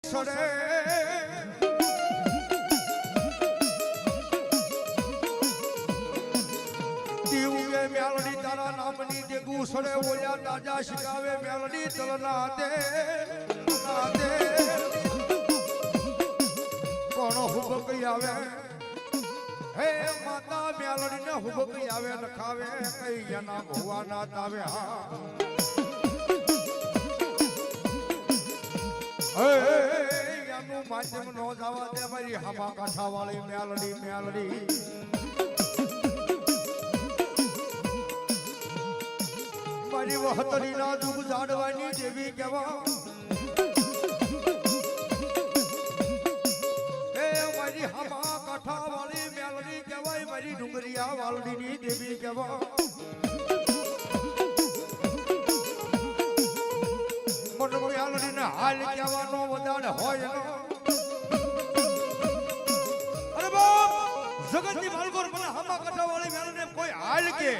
સડે દીવે મેલડી તારા નામની દેગુ સડે ઓયા તાજા શિકાવે મેલડી તલના દે કોણ હુબક આવે હે માતા મેલડી ને હુબક આવે ન ખાવે કઈ જના ભુવા ના તાવે હા એનું માધ્યમ નો જવા દે મારી હામા કાંઠા વાળી મેલડી મારી વહતરી ના દુઃખ જાડવાની દેવી કેવા એ મારી હામા કાંઠા વાળી મેલડી કહેવાય મારી ડુંગરિયા વાલડી ની દેવી કેવા હાલ કહેવાનો વધારે હોય અરે બાપ જગતની માલકોર મને હામા કાંઠા વાળી મેલને કોઈ હાલ કે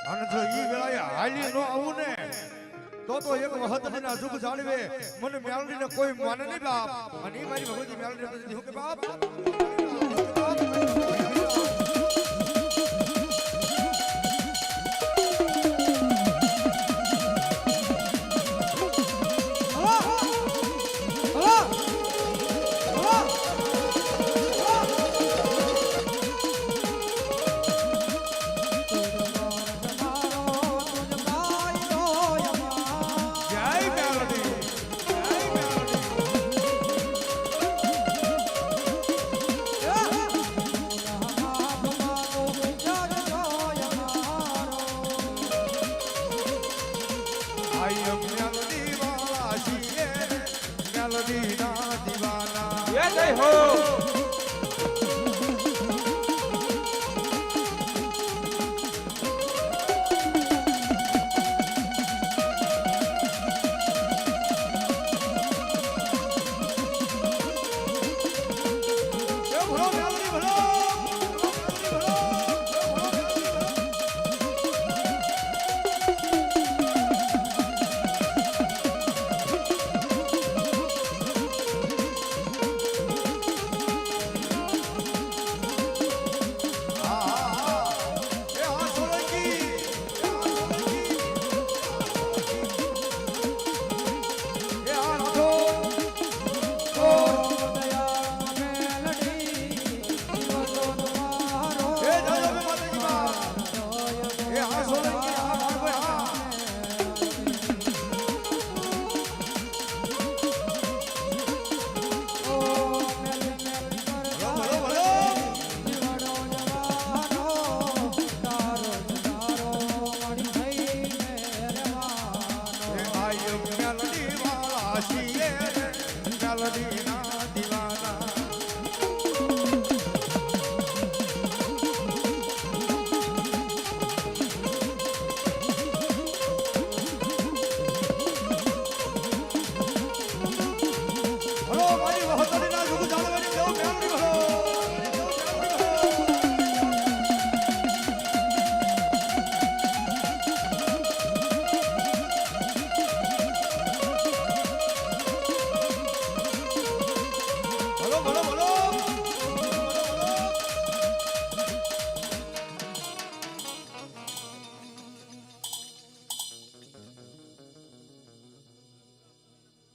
અને જો ઈ વેળાએ હાલી નો આવું ને તો એક વખતના સુખ જાળવે મને મેલડીને કોઈ માને નહીં બાપ અને ઈ મારી ભગવતી મેલડી નથી કે બાપ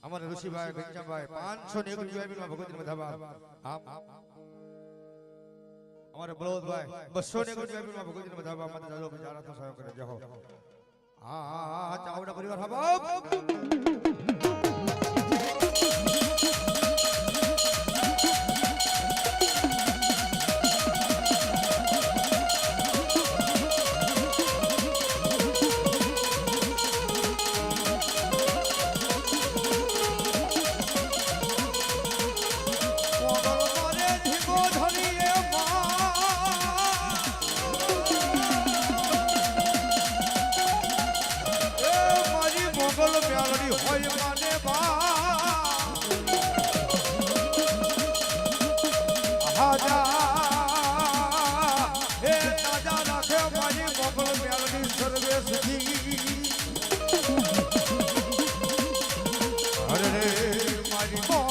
અમારે ઋષિભાઈ ઘનશ્યામભાઈ 501 જીવાબી માં ભગવતી વધાવા અમારે બળવંતભાઈ 201 જીવાબી માં ભગવતી વધાવા માતા જાજો બજારા તો સહયોગ કરે જહો હા ચાવડા પરિવાર હા બાપ હોય મારી મોજ